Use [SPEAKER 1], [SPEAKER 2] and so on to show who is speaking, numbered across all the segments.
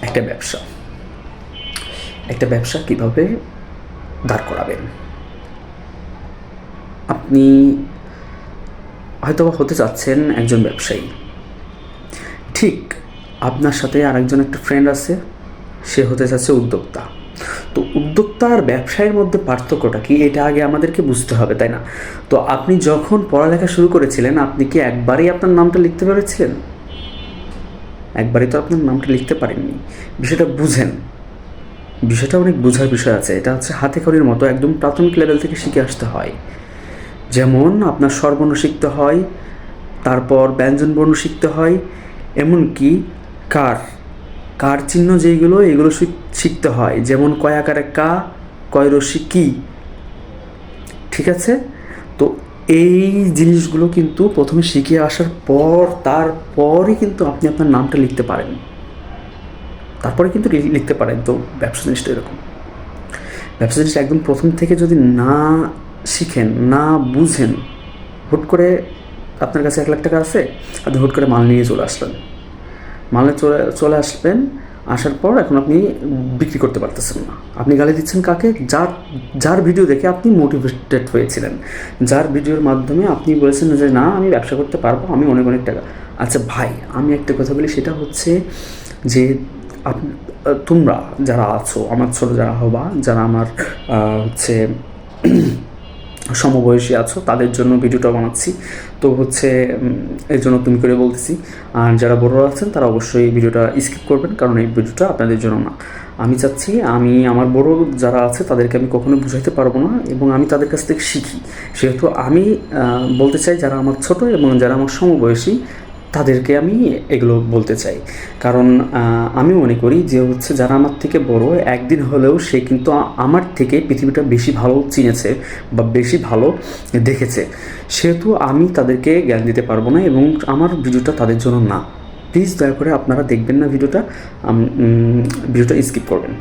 [SPEAKER 1] একটা ব্যবসা, একটা ব্যবসা কীভাবে দাঁড় করাবেন। আপনি হয়তো হতে চাচ্ছেন একজন ব্যবসায়ী, ঠিক আপনার সাথে আরেকজন একটা ফ্রেন্ড আছে, সে হতে চাচ্ছে উদ্যোক্তা। তো উদ্যোক্তা আর ব্যবসায়ের মধ্যে পার্থক্যটা কি, এটা আগে আমাদেরকে বুঝতে হবে, তাই না? তো আপনি যখন পড়ালেখা শুরু করেছিলেন, আপনি কি একবারই আপনার নামটা লিখতে পেরেছিলেন? একবারই তো আপনার নামটা লিখতে পারেননি। বিষয়টা বুঝেন, বিষয়টা অনেক বোঝার বিষয় আছে। এটা হচ্ছে হাতে খড়ির মতো, একদম প্রাথমিক লেভেল থেকে শিখে আসতে হয়। যেমন আপনার স্বরবর্ণ শিখতে হয়, তারপর ব্যঞ্জনবর্ণ শিখতে হয়, এমনকি কার কার চিহ্ন যেইগুলো, এগুলো শিখতে হয়। যেমন কয় আকারে কা, কয় রশ্মি কি, ঠিক আছে? তো এই জিনিসগুলো কিন্তু প্রথমে শিখে আসার পর, তারপরই কিন্তু আপনি আপনার নামটা লিখতে পারেন, তারপরে কিন্তু লিখতে পারেন। তো ব্যবসা জিনিসটা এরকম। ব্যবসা জিনিসটা একদম প্রথম থেকে যদি না শিখেন, না বুঝেন, হুট করে আপনার কাছে 1 লাখ টাকা আছে, আপনি হুট করে মাল নিয়ে চলে আসলেন, মালে চলে আসবেন, আসার পর এখন আপনি বিক্রি করতে পারতেছেন না। আপনি গালি দিচ্ছেন কাকে? যার ভিডিও দেখে আপনি মোটিভেটেড হয়েছিলেন, যার ভিডিওর মাধ্যমে আপনি বলেছেন যে না আমি ব্যবসা করতে পারবো, আমি অনেক অনেক টাকা। আচ্ছা ভাই, আমি একটা কথা বলি, সেটা হচ্ছে যে তোমরা যারা আছো, আমার ছোটো যারা হবা, যারা আমার হচ্ছে সমবয়সী আছো, তাদের জন্য ভিডিওটা বানাচ্ছি। তো হচ্ছে এর জন্য তুমি করে বলতেছি। আর যারা বড়রা আছেন তারা অবশ্যই ভিডিওটা স্কিপ করবেন, কারণ এই ভিডিওটা আপনাদের জন্য না। আমি চাচ্ছি, আমি আমার বড় যারা আছে তাদেরকে আমি কখনো বুঝাইতে পারবো না, এবং আমি তাদের কাছ থেকে শিখি। সেহেতু আমি বলতে চাই, যারা আমার ছোট এবং যারা আমার সমবয়সী, তাদেরকে আমি এগুলো বলতে চাই। কারণ আমি মনে করি যে হচ্ছে যারা আমার থেকে বড়, একদিন হলেও সে কিন্তু আমার থেকে পৃথিবীটা বেশি ভালো চিনেছে বা বেশি ভালো দেখেছে। সেহেতু আমি তাদেরকে জ্ঞান দিতে পারবো না, এবং আমার ভিডিওটা তাদের জন্য না। প্লিজ দয়া করে আপনারা দেখবেন না ভিডিওটা, ভিডিওটা স্কিপ করবেন।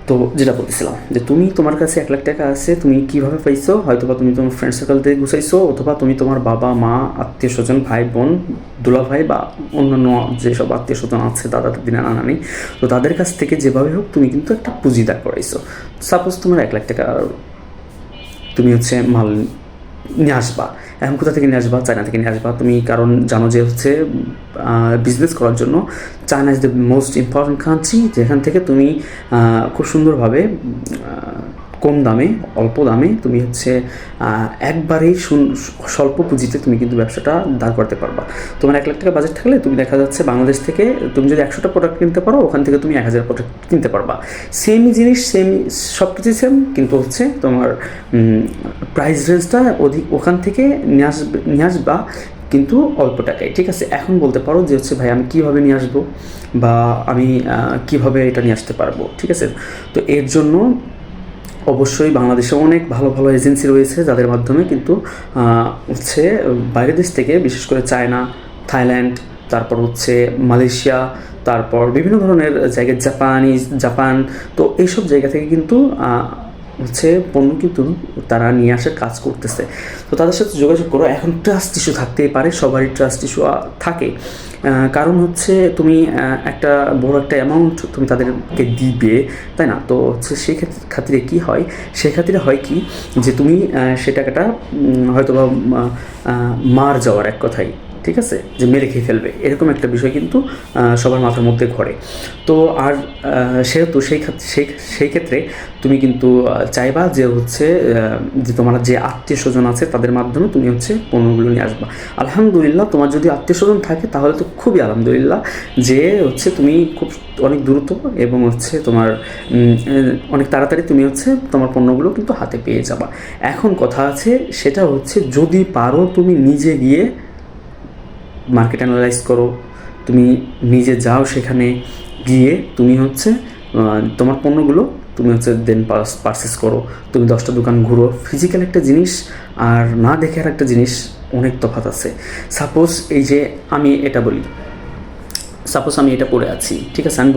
[SPEAKER 1] তো যেটা বলতেছিলাম, যে তুমি তোমার কাছে 1 লাখ টাকা আছে, তুমি কীভাবে পাইছো? হয়তো বা তুমি তোমার ফ্রেন্ড সার্কেল থেকে গুছাইছো, অথবা তুমি তোমার বাবা মা, আত্মীয় স্বজন, ভাই বোন, দুলা ভাই বা অন্যান্য যেসব আত্মীয় স্বজন আছে, দাদা দাদি, নানা নানি, তো তাদের কাছ থেকে যেভাবে হোক তুমি কিন্তু একটা পুঁজি দাঁড় করাইছো। সাপোজ তোমার 1 লাখ টাকা, তুমি হচ্ছে মাল নিয়ে আসবা। এখন কোথা থেকে নিয়ে আসবা? চায়না থেকে নিয়ে আসবা তুমি, কারণ জানো যে হচ্ছে বিজনেস করার জন্য China is the most important country, যেখান থেকে তুমি খুব সুন্দরভাবে কম দামে, অল্প দামে তুমি হচ্ছে একবারেই স্বল্প পুঁজিতে তুমি কিন্তু ব্যবসাটা দাঁড় করতে পারবা। তোমার 1 লাখ টাকা বাজেট থাকলে তুমি দেখা যাচ্ছে বাংলাদেশ থেকে তুমি যদি 100টা প্রোডাক্ট কিনতে পারো, ওখান থেকে তুমি 1000 প্রোডাক্ট কিনতে পারবা। সেমই জিনিস, সেম সব কিছুই সেম, কিন্তু হচ্ছে তোমার প্রাইস রেঞ্জটা ওখান থেকে নিয়ে আসবা, কিন্তু অল্প টাকায়, ঠিক আছে? এখন বলতে পারো যে হচ্ছে ভাই আমি কীভাবে নিয়ে আসবো, বা আমি কীভাবে এটা নিয়ে আসতে পারবো, ঠিক আছে? তো এর জন্য অবশ্যই বাংলাদেশে অনেক ভালো ভালো এজেন্সি রয়েছে, যাদের মাধ্যমে কিন্তু হচ্ছে বাইরের দেশ থেকে, বিশেষ করে চায়না, থাইল্যান্ড, তারপর হচ্ছে মালয়েশিয়া, তারপর বিভিন্ন ধরনের জায়গায়, জাপান, তো এইসব জায়গা থেকে কিন্তু হচ্ছে পণ্য কিন্তু তারা নিয়ে আসার কাজ করতেছে। তো তাদের সাথে যোগাযোগ করো। এখন ট্রাস্ট ইস্যু থাকতেই পারে, সবারই ট্রাস্ট ইস্যু থাকে, কারণ হচ্ছে তুমি একটা বড় একটা অ্যামাউন্ট তুমি তাদেরকে দিবে, তাই না? তো হচ্ছে সেই খাতিরে কী হয়, সেই খাতিরে হয় কি, যে তুমি সে টাকাটা হয়তো বা মার যাওয়ার এক কথাই, ঠিক আছে, যে মেরে খেয়ে ফেলবে, এরকম একটা বিষয় কিন্তু সবার মাথার মধ্যে ঘরে। তো আর সেহেতু সেই ক্ষেত্রে তুমি কিন্তু চাইবা যে হচ্ছে যে তোমার যে আত্মীয় স্বজন আছে তাদের মাধ্যমে তুমি হচ্ছে পণ্যগুলো নিয়ে আসবা। আলহামদুলিল্লাহ, তোমার যদি আত্মীয় স্বজন থাকে তাহলে তো খুবই আলহামদুলিল্লাহ, যে হচ্ছে তুমি খুব অনেক দ্রুত এবং হচ্ছে তোমার অনেক তাড়াতাড়ি তুমি হচ্ছে তোমার পণ্যগুলো কিন্তু হাতে পেয়ে যাবা। এখন কথা আছে, সেটা হচ্ছে যদি পারো তুমি নিজে গিয়ে মার্কেট অ্যানালাইজ করো, তুমি নিজে যাও, সেখানে গিয়ে তুমি হচ্ছে তোমার পণ্যগুলো তুমি হচ্ছে দেন পারচেস করো। তুমি 10টা দোকান ঘুরো। ফিজিক্যাল একটা জিনিস আর না দেখে আর একটা জিনিস অনেক তফাৎ আছে। সাপোজ এই যে আমি এটা বলি, সাপোজ আমি এটা পরে আছি, ঠিক আছে, আমি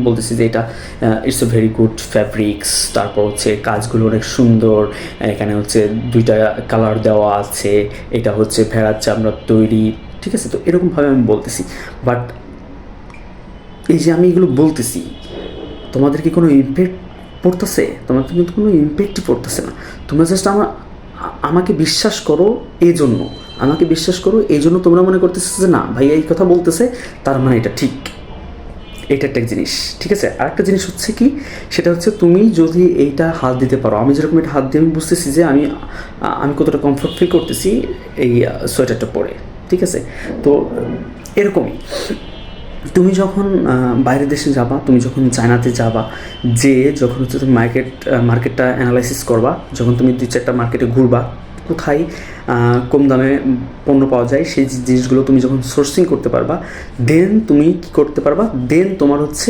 [SPEAKER 1] বলতেছি যে এটা it's a very good fabrics, তারপর হচ্ছে কাজগুলো অনেক সুন্দর, এখানে হচ্ছে 2টা কালার দেওয়া আছে, এটা হচ্ছে ভেড়ার চামড়ার তৈরি, ঠিক আছে? তো এরকমভাবে আমি বলতেছি, বাট এই যে আমি এগুলো বলতেছি, তোমাদের কি কোনো ইম্প্যাক্ট পড়তেছে? তোমাদের কিন্তু কোনো ইম্প্যাক্টই পড়তেছে না। তোমরা জাস্ট আমাকে বিশ্বাস করো, এই জন্য আমাকে বিশ্বাস করো, এই জন্য তোমরা মনে করতেছো যে না ভাই এই কথা বলতেছে, তার মানে এটা ঠিক। এটা একটা জিনিস, ঠিক আছে। আর একটা জিনিস হচ্ছে কি, সেটা হচ্ছে তুমি যদি এইটা হাত দিতে পারো, আমি যেরকম এটা হাত দিয়ে আমি বুঝতেছি যে আমি কতটা কমফোর্ট ফিল করতেছি এই সোয়েটারটা পরে, ঠিক আছে। তো এরকমই তুমি যখন বাইরের দেশে যাবা, তুমি যখন চায়নাতে যাবা, যখন হচ্ছে তুমি মার্কেটটা অ্যানালাইসিস করবা, যখন তুমি 2-4টা মার্কেটে ঘুরবা, কোথায় কম দামে পণ্য পাওয়া যায় সেই জিনিসগুলো তুমি যখন সোর্সিং করতে পারবা, দেন তুমি কী করতে পারবা, দেন তোমার হচ্ছে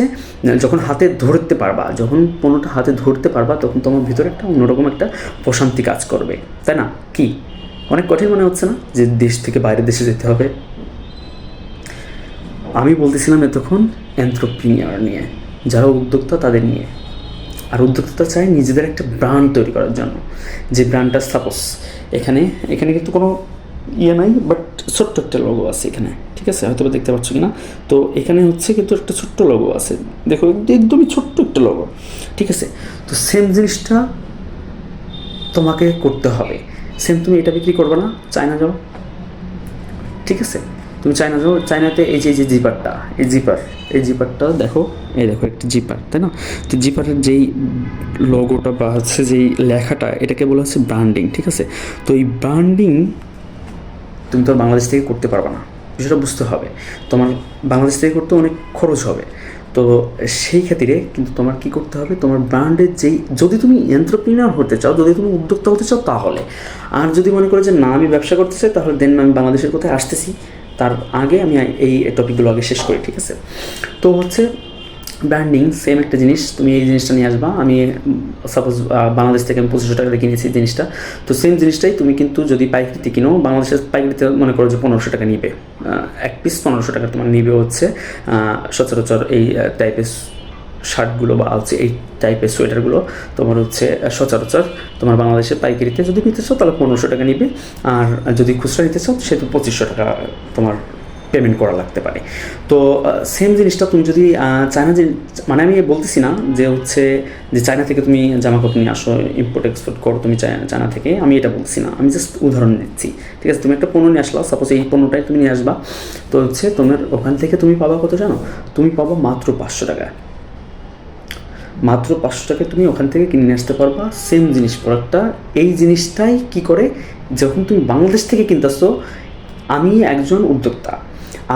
[SPEAKER 1] যখন হাতে ধরতে পারবা, যখন পণ্যটা হাতে ধরতে পারবা, তখন তোমার ভিতরে একটা অন্যরকম একটা প্রশান্তি কাজ করবে, তাই না? কি অনেক কঠিন মনে হচ্ছে না যে দেশ থেকে বাইরের দেশে যেতে হবে? আমি বলতেছিলাম এতক্ষণ এন্ট্রোপ্রিনিয়র নিয়ে, যারা উদ্যোক্তা তাদের নিয়ে। আর উদ্যোক্তা চায় নিজেদের একটা ব্র্যান্ড তৈরি করার জন্য, যে ব্র্যান্ডটা সাপোজ এখানে কিন্তু কোনো নাই, বাট ছোট্ট একটা লোগো আছে এখানে, ঠিক আছে, হয়তো দেখতে পাচ্ছ কি না। তো এখানে হচ্ছে কিন্তু একটা ছোট্ট লোগো আছে, দেখো একদমই ছোট্ট একটা লোগো, ঠিক আছে। তো সেম জিনিসটা তোমাকে করতে হবে। সেম তুমি এটা বিক্রি করবে না, চায়না যাও, ঠিক আছে, তুমি চায়না যাও, চায়নাতে এই যে জিপারটা, এই জিপারটা দেখো, দেখো একটা জিপার, তাই না? তো জিপারের যেই লোগোটা বা হচ্ছে যেই লেখাটা, এটাকে বলা হচ্ছে ব্র্যান্ডিং, ঠিক আছে। তো এই ব্র্যান্ডিং তুমি তো বাংলাদেশ থেকে করতে পারবে না, বিষয়টা বুঝতে হবে। তোমার বাংলাদেশ থেকে করতে অনেক খরচ হবে। তো সেই ক্ষেত্রে কিন্তু তোমার কী করতে হবে, তোমার ব্র্যান্ডের যদি তুমি এন্ট্রোপ্রিনিয়র হতে চাও, যদি তুমি উদ্যোক্তা হতে চাও তাহলে, আর যদি মনে করো যে না আমি ব্যবসা করতে চাই, তাহলে দেন আমি বাংলাদেশের কোথায় আসতেছি, তার আগে আমি এই টপিকগুলো আগে শেষ করি, ঠিক আছে। তো হচ্ছে ব্র্যান্ডিং সেম একটা জিনিস, তুমি এই জিনিসটা নিয়ে আসবা। আমি সাপোজ বাংলাদেশ থেকে আমি 2500 টাকা দিয়ে কিনেছি জিনিসটা, তো সেম জিনিসটাই তুমি কিন্তু যদি পাইকারিতে কিনো, বাংলাদেশের পাইকারিতে মনে করো যে 1500 টাকা নিবে, এক পিস 1500 টাকা তোমার নিবে হচ্ছে সচরাচর এই টাইপের শার্টগুলো বা হচ্ছে এই টাইপের সোয়েটারগুলো তোমার হচ্ছে সচরাচর তোমার বাংলাদেশের পাইকারিতে যদি নিতে চাও তাহলে 1500 টাকা নিবে, আর যদি খুচরা নিতে চাও সেটা 2500 টাকা তোমার পেমেন্ট করা লাগতে পারে। তো সেম জিনিসটা তুমি যদি চায়না, মানে আমি বলতেছি না যে হচ্ছে যে চায়না থেকে তুমি জামা কাপড় নিয়ে আসো, ইম্পোর্ট এক্সপোর্ট করো তুমি চায়না থেকে, আমি এটা বলছি না, আমি জাস্ট উদাহরণ দিচ্ছি, ঠিক আছে। তুমি একটা পণ্য নিয়ে আসলা, সাপোজ এই পণ্যটাই তুমি নিয়ে আসবা, তো হচ্ছে তোমার ওখান থেকে তুমি পাবা কত জানো? তুমি পাবা মাত্র 500 টাকা, মাত্র 500 টাকায় তুমি ওখান থেকে কিনে নিয়ে আসতে পারবা সেম জিনিস, প্রোডাক্টটা। এই জিনিসটাই কি করে, যখন তুমি বাংলাদেশ থেকে কিনতেছো, আমি একজন উদ্যোক্তা,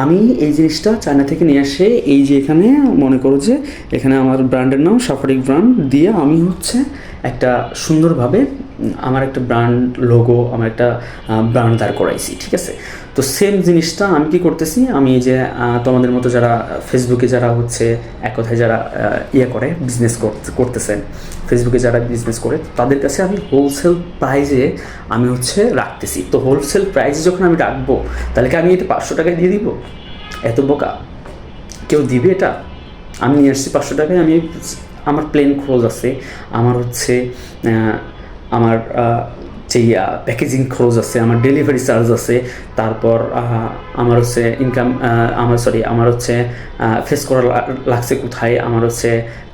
[SPEAKER 1] আমি এই জিনিসটা চায়না থেকে নিয়ে আসে, এই যে এখানে মনে করো যে এখানে আমার ব্র্যান্ডের নাম সাফারিক ব্র্যান্ড দিয়ে আমি হচ্ছে একটা সুন্দরভাবে আমার একটা ব্র্যান্ড লোগো, আমার একটা ব্র্যান্ড দাঁড় করাইছি, ঠিক আছে। তো সেম জিনিসটা আমি কি করতেছি, আমি যে তোমাদের মতো যারা ফেসবুকে যারা হচ্ছে এক কথায় যারা করে বিজনেস করতেছে, ফেসবুকে যারা বিজনেস করে তাদের কাছে আমি হোলসেল প্রাইজে আমি হচ্ছে রাখতেছি। তো হোলসেল প্রাইজে যখন আমি রাখবো, তাহলে কি আমি এটা 500 টাকায় দিয়ে দিব? এত বোকা কেউ দিবে এটা? আমি নিয়ে আসছি 500 টাকায়, আমি আমার প্লেন খরচ আছে, আমার হচ্ছে আমার যেই প্যাকেজিং খরচ আছে, আমার ডেলিভারি চার্জ আছে, তারপর আমার হচ্ছে ইনকাম, আমার হচ্ছে ফেস করা লাগছে কোথায়, আমার হচ্ছে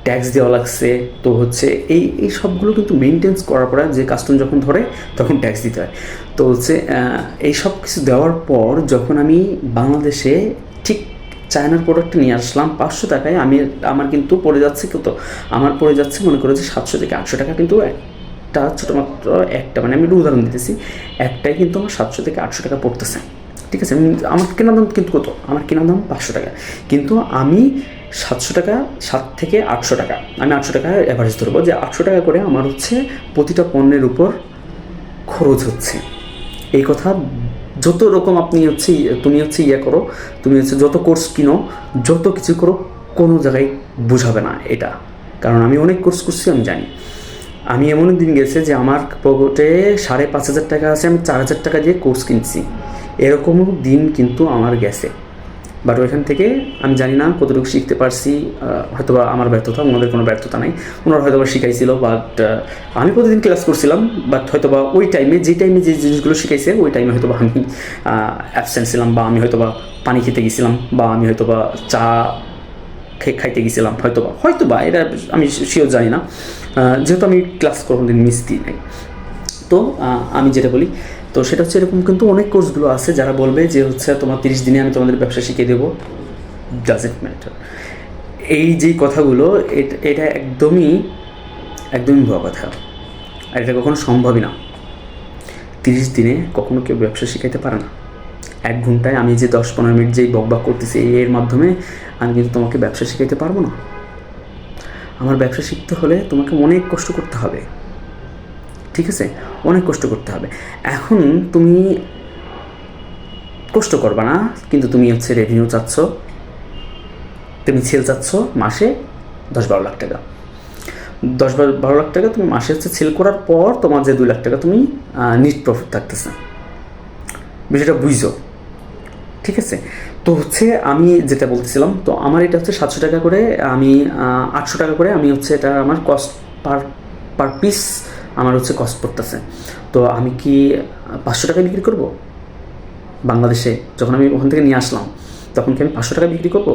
[SPEAKER 1] ট্যাক্স দেওয়া লাগছে। তো হচ্ছে এই সবগুলো কিন্তু মেনটেন্স করার পরে যে কাস্টম যখন ধরে তখন ট্যাক্স দিতে হয়। তো হচ্ছে এই সব কিছু দেওয়ার পর যখন আমি বাংলাদেশে ঠিক চায়নার প্রোডাক্টটা নিয়ে আসলাম 500 টাকায়, আমার কিন্তু পড়ে যাচ্ছে কত, আমার পড়ে যাচ্ছে মনে করো যে 700 থেকে 800 টাকা, কিন্তু একটা ছোটোমাত্র একটা, মানে আমি একটু উদাহরণ দিতেছি, একটাই কিন্তু আমার 700 থেকে 800 টাকা পড়তেছে, ঠিক আছে। আমার কেনা দাম কিন্তু কত, আমার কেনা দাম 500 টাকা, কিন্তু আমি 700 টাকা, 7 থেকে 800 টাকা, আমি 800 টাকা অ্যাভারেজ ধরবো, যে 800 টাকা করে আমার হচ্ছে প্রতিটা পণ্যের উপর খরচ হচ্ছে। এই কথা যত রকম আপনি হচ্ছে তুমি হচ্ছে করো, তুমি হচ্ছে যত কোর্স কিনো, যত কিছু করো, কোনো জায়গায় বোঝাবে না এটা, কারণ আমি অনেক কোর্স করছি, আমি জানি। আমি এমন দিন গেছে যে আমার পকেটে 5,500 টাকা আছে, আমি 4,000 টাকা দিয়ে কোর্স কিনছি, এরকমও দিন কিন্তু আমার গেছে। বাট ওইখান থেকে আমি জানি না কতটুকু শিখতে পারছি, হয়তোবা আমার ব্যর্থতা, ওনাদের কোনো ব্যর্থতা নাই, ওনারা হয়তোবা শিখাইছিল, বাট আমি প্রতিদিন ক্লাস করছিলাম, বাট হয়তোবা ওই টাইমে যে জিনিসগুলো শিখাইছে ওই টাইমে হয়তোবা আমি অ্যাবসেন্ট ছিলাম, বা আমি হয়তোবা পানি খেতে গেছিলাম, বা আমি হয়তোবা চা খাইতে গেছিলাম, হয়তো বা এটা আমি শিওর জানি না, যেহেতু আমি ক্লাস কোনোদিন মিস দিই নাই। তো আমি যেটা বলি, তো সেটা হচ্ছে এরকম কিন্তু অনেক কোর্সগুলো আছে যারা বলবে যে হচ্ছে তোমার 30 দিনে আমি তোমাদের ব্যবসা শিখিয়ে দেবো, ডাজেন্ট ম্যাটার। এই যে কথাগুলো এটা একদমই ভুয়া কথা, আর এটা কখনো সম্ভবই না। 30 দিনে কখনো কেউ ব্যবসা শিখাইতে পারে না। 1 ঘন্টায় আমি যে 10-15 মিনিট যেই বকবাক করতেছি এর মাধ্যমে আমি কিন্তু তোমাকে ব্যবসা শিখাইতে পারবো না। আমার ব্যবসা শিখতে হলে তোমাকে অনেক কষ্ট করতে হবে, ঠিক আছে, অনেক কষ্ট করতে হবে। এখন তুমি কষ্ট করবা না, কিন্তু তুমি হচ্ছে রেভিনিউ চাচ্ছ, তুমি সেল চাচ্ছ মাসে 10-12 লাখ টাকা। 10-12 লাখ টাকা তুমি মাসে হচ্ছে সেল করার পর তোমার যে 2 লাখ টাকা তুমি নিট প্রফিট থাকতেছে, বিষয়টা বুঝছো, ঠিক আছে। তো হচ্ছে আমি যেটা বলতেছিলাম, তো আমার এটা হচ্ছে 700 টাকা করে, আমি 800 টাকা করে আমি হচ্ছে এটা আমার কস্ট পার পিস আমার হচ্ছে কস্ট পড়তেছে। তো আমি কি 500 টাকায় বিক্রি করব? বাংলাদেশে যখন আমি ওখান থেকে নিয়ে আসলাম তখন কি আমি 500 টাকা বিক্রি করব?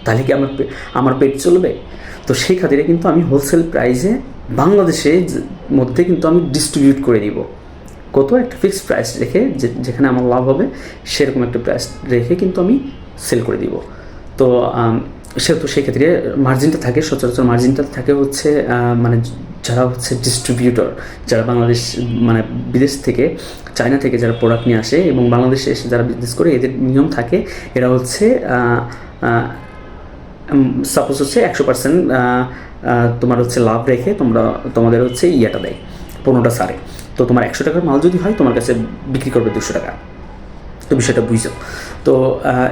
[SPEAKER 1] তাহলে কি আমার পেট চলবে? তো সেই খাতিরে কিন্তু আমি হোলসেল প্রাইসে বাংলাদেশে মধ্যে কিন্তু আমি ডিস্ট্রিবিউট করে দিব। কত একটা ফিক্সড প্রাইস রেখে, যেখানে আমার লাভ হবে সেরকম একটা প্রাইস রেখে কিন্তু আমি সেল করে দিব। তো সেহেতু সেই ক্ষেত্রে মার্জিনটা থাকে, সচরাচর মার্জিনটা থাকে হচ্ছে মানে যারা হচ্ছে ডিস্ট্রিবিউটর, যারা বাংলাদেশ মানে বিদেশ থেকে, চায়না থেকে যারা প্রোডাক্ট নিয়ে আসে এবং বাংলাদেশে এসে যারা বিজনেস করে, এদের নিয়ম থাকে এরা হচ্ছে সাপোজ হচ্ছে 100% তোমার হচ্ছে লাভ রেখে তোমাদের হচ্ছে ইয়েটা দেয়, 15টা সারে। তো তোমার 100 টাকার মাল যদি হয় তোমার কাছে বিক্রি করবে 200 টাকা। তো বিষয়টা বুঝছো। তো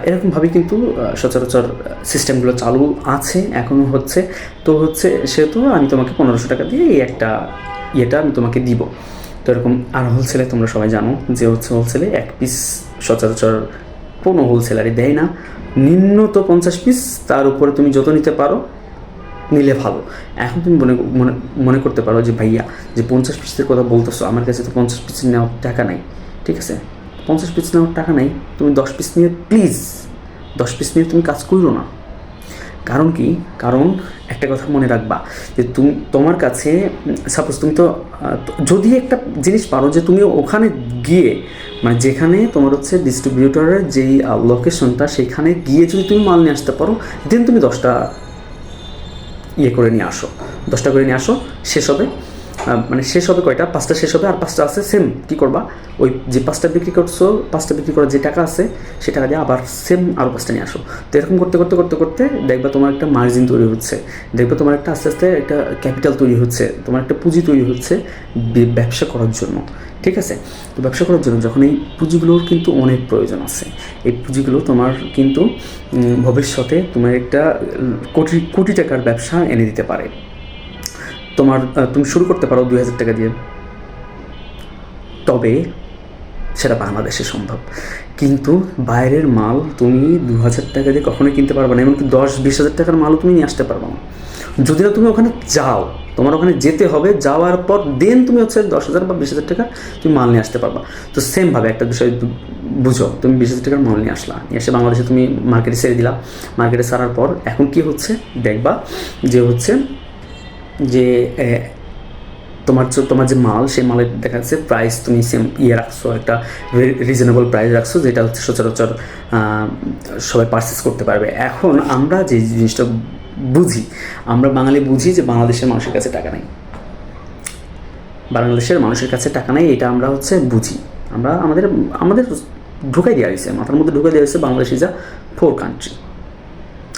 [SPEAKER 1] এরকমভাবেই কিন্তু সচরাচর সিস্টেমগুলো চালু আছে, এখনও হচ্ছে। তো হচ্ছে সেহেতু আমি তোমাকে 1500 টাকা দিয়ে এই একটা ইয়েটা আমি তোমাকে দিব। তো এরকম আর হোলসেলে তোমরা সবাই জানো যে হচ্ছে হোলসেলে 1 পিস সচরাচর কোনো হোলসেলারই দেয় না, নিম্নত 50 পিস, তার উপরে তুমি যত নিতে পারো নিলে ভালো। এখন তুমি মনে করতে পারো যে ভাইয়া যে 50 পিসের কথা বলতেছো, আমার কাছে তো 50 পিস নেওয়ার টাকা নাই। ঠিক আছে, 50 পিস নেওয়ার টাকা নাই, তুমি 10 পিস নিয়ে প্লিজ 10 পিস নিয়ে তুমি কাজ করো না। কারণ কি? কারণ একটা কথা মনে রাখবা যে তোমার কাছে সাপোজ তুমি তো যদি একটা জিনিস পারো যে তুমি ওখানে গিয়ে মানে যেখানে তোমার হচ্ছে ডিস্ট্রিবিউটরের যেই লোকেশনটা সেখানে গিয়ে যদি তুমি মাল নিয়ে আসতে পারো, দেন তুমি 10টা ইয়ে করে নিয়ে আসো, 10টা করে নিয়ে আসো, শেষ হবে। মানে শেষ হবে কয়টা? 5টা শেষ হবে, আর 5টা আছে সেম। কী করবা? ওই যে 5টা বিক্রি করছো, 5টা বিক্রি করার যে টাকা আছে সে টাকা দিয়ে আবার সেম আরও 5টা নিয়ে আসো। তো এরকম করতে করতে করতে করতে দেখবা তোমার একটা মার্জিন তৈরি হচ্ছে, দেখবা তোমার একটা আস্তে আস্তে একটা ক্যাপিটাল তৈরি হচ্ছে, তোমার একটা পুঁজি তৈরি হচ্ছে ব্যবসা করার জন্য। ঠিক আছে, তো ব্যবসা করার জন্য যখন এই পুঁজিগুলোর কিন্তু অনেক প্রয়োজন আছে, এই পুঁজিগুলো তোমার কিন্তু ভবিষ্যতে তোমার একটা কোটি টাকার ব্যবসা এনে দিতে পারে। তুমি শুরু করতে পারো 2000 টাকা দিয়ে, তবে সেটা বাংলাদেশে সম্ভব, কিন্তু বাইরের মাল তুমি 2000 টাকা দিয়ে কখনোই কিনতে পারবে না, এমনকি 10-20 হাজার টাকার মালও তুমি নিয়ে আসতে পারবে না। যদি না তুমি ওখানে যাও, তোমার ওখানে যেতে হবে, যাওয়ার পর দেন তুমি হচ্ছে 10,000 বা 20,000 টাকা তুমি মাল নিয়ে আসতে পারবা। তো সেমভাবে একটা বিষয় বুঝো, তুমি 20,000 টাকার মাল নিয়ে আসলা, নিয়ে এসে বাংলাদেশে তুমি মার্কেটে ছেড়ে দিলা। মার্কেটে ছাড়ার পর এখন কি হচ্ছে দেখবা যে হচ্ছে যে তোমার যে মাল, সেই মালের দেখা যাচ্ছে প্রাইস তুমি সেম রাখছো, একটা রিজনেবল প্রাইস রাখছো, যেটা হচ্ছে সচরাচর সবাই পারচেস করতে পারবে। এখন আমরা যে জিনিসটা বুঝি, আমরা বাঙালি বুঝি যে বাংলাদেশের মানুষের কাছে টাকা নেই, বাংলাদেশের মানুষের কাছে টাকা নেই, এটা আমরা হচ্ছে বুঝি। আমরা আমাদের ঢুকাই দেওয়া হয়েছে, মাথার মধ্যে ঢুকাই দেওয়া হয়েছে Bangladesh is a poor country.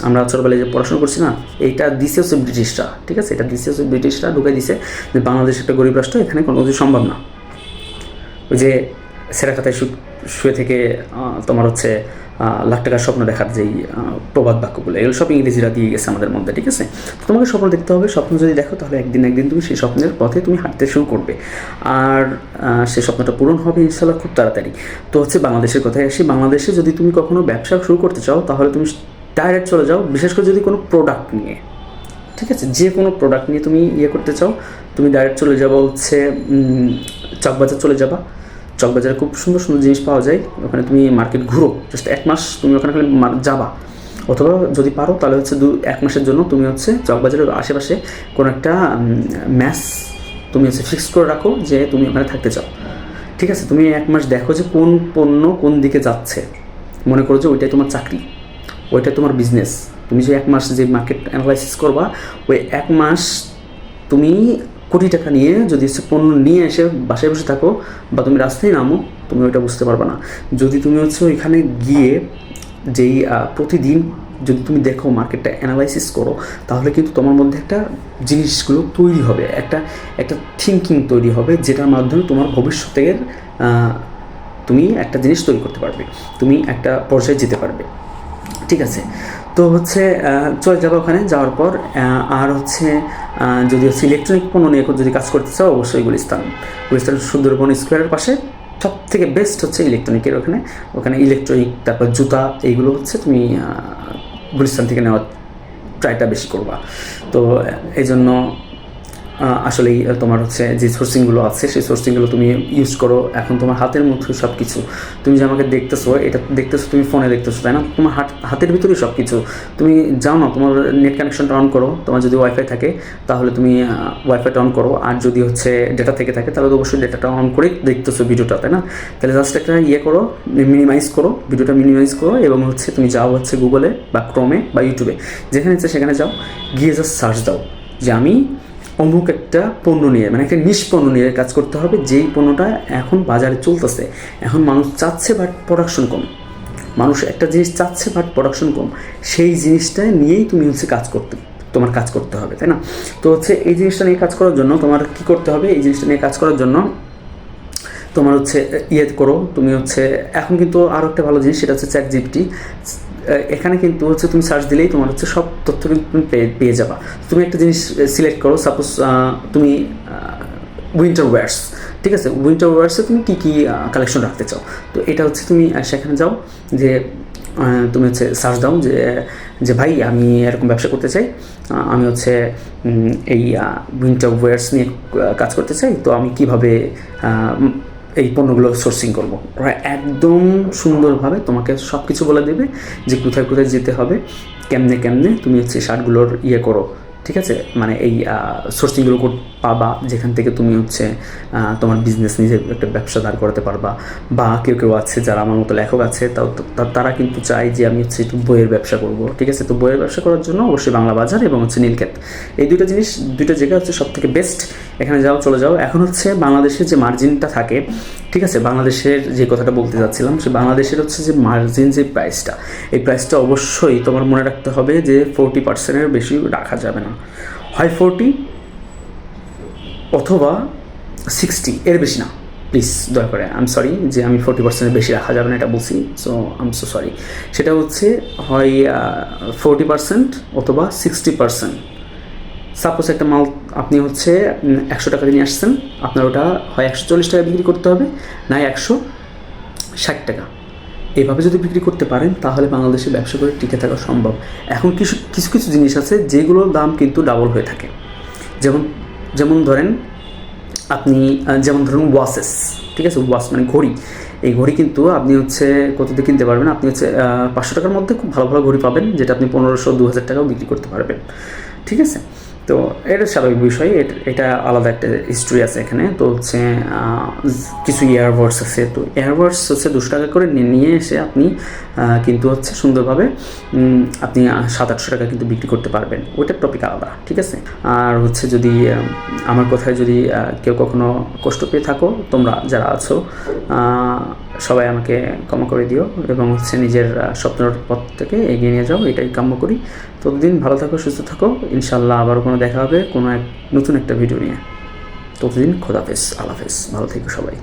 [SPEAKER 1] আমরা ছোটবেলায় যে পড়াশোনা করছি না, এইটা দিছে হচ্ছে ব্রিটিশরা। ঠিক আছে, এটা দিছে হচ্ছে ব্রিটিশরা, ঢুকাই দিছে যে বাংলাদেশ একটা গরিব রাষ্ট্র, এখানে কোনো কিছু সম্ভব না। ওই যে সেরা খাতায় শুয়ে থেকে তোমার হচ্ছে লাখ টাকার স্বপ্ন দেখার যেই প্রবাদ বাক্যগুলো, এগুলো সব ইংরেজিরা দিয়ে গেছে আমাদের মধ্যে। ঠিক আছে, তোমাকে স্বপ্ন দেখতে হবে, স্বপ্ন যদি দেখো তাহলে একদিন তুমি সেই স্বপ্নের পথে তুমি হাঁটতে শুরু করবে, আর সেই স্বপ্নটা পূরণ হবে ইনশাল্লাহ খুব তাড়াতাড়ি। তো হচ্ছে বাংলাদেশের কথায় আসি, বাংলাদেশে যদি তুমি কখনো ব্যবসা শুরু করতে চাও তাহলে তুমি ডাইরেক্ট চলে যাও, বিশেষ করে যদি কোনো প্রোডাক্ট নিয়ে, ঠিক আছে, যে কোনো প্রোডাক্ট নিয়ে তুমি করতে চাও, তুমি ডাইরেক্ট চলে যাবো হচ্ছে চকবাজার চলে যাবা। চকবাজারে খুব সুন্দর সুন্দর জিনিস পাওয়া যায়, ওখানে তুমি মার্কেট ঘুরো, জাস্ট 1 মাস তুমি ওখানে খালি যাবা, অথবা যদি পারো তাহলে হচ্ছে 1 মাসের জন্য তুমি হচ্ছে চকবাজারের আশেপাশে কোনো একটা ম্যাচ তুমি হচ্ছে ফিক্স করে রাখো যে তুমি ওখানে থাকতে চাও। ঠিক আছে, তুমি 1 মাস দেখো যে কোন পণ্য কোন দিকে যাচ্ছে, মনে করো যে ওইটাই তোমার চাকরি, ওইটাই তোমার বিজনেস। তুমি যে 1 মাস যে মার্কেট অ্যানালাইসিস করবা, ওই 1 মাস তুমি কোটি টাকা নিয়ে যদি হচ্ছে পণ্য নিয়ে এসে বাসায় বসে থাকো বা তুমি রাস্তায় নামো, তুমি ওইটা বুঝতে পারবে না। যদি তুমি হচ্ছে ওইখানে গিয়ে যেই প্রতিদিন যদি তুমি দেখো মার্কেটটা অ্যানালাইসিস করো, তাহলে কিন্তু তোমার মধ্যে একটা জিনিসগুলো তৈরি হবে, একটা থিঙ্কিং তৈরি হবে, যেটার মাধ্যমে তোমার ভবিষ্যতের তুমি একটা জিনিস তৈরি করতে পারবে, তুমি একটা পর্যায়ে যেতে পারবে। ঠিক আছে, তো হচ্ছে চলে যাবে ওখানে যাওয়ার পর। আর হচ্ছে যদি হচ্ছে ইলেকট্রনিক পণ্য নিয়ে যদি কাজ করতে চাও, অবশ্যই গুলিস্তান সুন্দরবন স্কোয়ারের পাশে সব থেকে বেস্ট হচ্ছে ইলেকট্রনিকের। ওখানে ইলেকট্রনিক, তারপর জুতা, এইগুলো হচ্ছে তুমি গুলিস্তান থেকে নেওয়ার ট্রাইটা বেশি করবা। তো এই জন্য আসলেই তোমার হচ্ছে যে সোর্সিংগুলো আছে সেই সোর্সিংগুলো তুমি ইউজ করো। এখন তোমার হাতের মধ্যে সব কিছু, তুমি যে আমাকে দেখতেছো, এটা দেখতেছো তুমি ফোনে দেখতেছো, তাই না? তোমার হাতের ভিতরেই সব কিছু। তুমি যাও না, তোমার নেট কানেকশনটা অন করো, তোমার যদি ওয়াইফাই থাকে তাহলে তুমি ওয়াইফাইটা অন করো, আর যদি হচ্ছে ডেটা থেকে থাকে তাহলে তো অবশ্যই ডেটাটা অন করে দেখতেছো ভিডিওটা, তাই না? তাহলে জাস্ট একটা করো, মিনিমাইজ করো, ভিডিওটা মিনিমাইজ করো, এবং হচ্ছে তুমি যাও হচ্ছে গুগলে বা ক্রোমে বা ইউটিউবে, যেখানে ইচ্ছে সেখানে যাও, গিয়ে জাস্ট সার্চ দাও যে আমি অমুক একটা পণ্য নিয়ে, মানে একটা নিশ পণ্য নিয়ে কাজ করতে হবে, যেই পণ্যটা এখন বাজারে চলতেছে, এখন মানুষ চাচ্ছে বাট প্রোডাকশন কম, মানুষ একটা জিনিস চাচ্ছে বাট প্রোডাকশন কম, সেই জিনিসটা নিয়েই তুমি হচ্ছে তোমার কাজ করতে হবে, তাই না? তো হচ্ছে এই জিনিসটা নিয়ে কাজ করার জন্য তোমার কী করতে হবে? এই জিনিসটা নিয়ে কাজ করার জন্য তোমার হচ্ছে করো, তুমি হচ্ছে এখন কিন্তু আরও একটা ভালো জিনিস, সেটা হচ্ছে ChatGPT। এখানে কিন্তু হচ্ছে তুমি সার্চ দিলেই তোমার হচ্ছে সব তথ্য কিন্তু তুমি পেয়ে যাবা। তুমি একটা জিনিস সিলেক্ট করো, সাপোজ তুমি উইন্টার ওয়্যার্স, ঠিক আছে, উইন্টার ওয়্যার্সে তুমি কী কী কালেকশন রাখতে চাও, তো এটা হচ্ছে তুমি সেখানে যাও, যে তুমি হচ্ছে সার্চ দাও যে ভাই আমি এরকম ব্যবসা করতে চাই, আমি হচ্ছে এই উইন্টার ওয়্যার্স নিয়ে কাজ করতে চাই, তো আমি কীভাবে এই পণ্যগুলো সোর্সিং করবো। ওরা একদম সুন্দরভাবে তোমাকে সব কিছু বলে দেবে যে কোথায় কোথায় যেতে হবে, কেমনে তুমি হচ্ছে শার্টগুলোর করো, ঠিক আছে, মানে এই সোর্সিংগুলো পাবা, যেখান থেকে তুমি হচ্ছে তোমার বিজনেস, নিজের একটা ব্যবসা দাঁড় করাতে পারবা। বা কেউ আছে যারা আমার মতো লেখক আছে, তারা কিন্তু চায় যে আমি হচ্ছে একটু বইয়ের ব্যবসা করব, ঠিক আছে। তো বইয়ের ব্যবসা করার জন্য অবশ্যই বাংলা বাজার এবং হচ্ছে নীলক্ষেত, এই দুইটা জায়গা হচ্ছে সব থেকে বেস্ট। এখানে চলে যাও। এখন হচ্ছে বাংলাদেশের যে মার্জিনটা থাকে, ঠিক আছে, বাংলাদেশের যে কথাটা বলতে যাচ্ছিলাম, সে বাংলাদেশের হচ্ছে যে মার্জিন যে প্রাইসটা, এই প্রাইসটা অবশ্যই তোমার মনে রাখতে হবে যে 40%-এর বেশি রাখা যাবে না, হয় 40 অথবা 60, এর বেশি না, প্লিজ দয়া করে। আই এম সরি যে আমি 40%-এর বেশি রাখা যাবে না এটা বলছি, so I am so sorry. সেটা হচ্ছে হয় 40% অথবা 60%। সাপোজ একটা মাল আপনি হচ্ছে 100 টাকা দিয়ে নিয়ে আসছেন, আপনার ওটা হয় 140 টাকা বিক্রি করতে হবে, না 160 টাকা। এভাবে যদি বিক্রি করতে পারেন তাহলে বাংলাদেশে ব্যবসা করে টিকে থাকা সম্ভব। এখন কিছু জিনিস আছে যেগুলোর দাম কিন্তু ডাবল হয়ে থাকে, যেমন ধরেন ওয়াচেস, ঠিক আছে, ওয়াচ মানে ঘড়ি। এই ঘড়ি কিন্তু আপনি হচ্ছে কত দিয়ে কিনতে পারবেন, আপনি হচ্ছে 500 টাকার মধ্যে খুব ভালো ভালো ঘড়ি পাবেন, যেটা আপনি 1500-2000 টাকাও বিক্রি করতে পারবেন, ঠিক আছে। তো এটা স্বাভাবিক বিষয়, এটা আলাদা একটা হিস্ট্রি আছে এখানে। তো হচ্ছে কিছু ইয়ারবাডস আছে, তো ইয়ারবাডস হচ্ছে 200 টাকা করে নিয়ে এসে আপনি কিন্তু হচ্ছে সুন্দরভাবে আপনি 700-800 টাকা কিন্তু বিক্রি করতে পারবেন, ওইটার টপিক আলাদা, ঠিক আছে। আর হচ্ছে যদি আমার কথায় যদি কেউ কখনো কষ্ট পেয়ে থাকো, তোমরা যারা আছো সবাই আমাকে ক্ষমা করে দিও, এবং হচ্ছে নিজের স্বপ্নের পথ থেকে এগিয়ে নিয়ে যাও, এটাই কাম্য করি। ততদিন ভালো থাকো, সুস্থ থাকো, ইনশাল্লাহ আবারও কোনো দেখা হবে কোনো নতুন একটা ভিডিও নিয়ে। ততদিন খোদাফেজ, আল্লাহ হাফেজ, ভালো থেকো সবাই।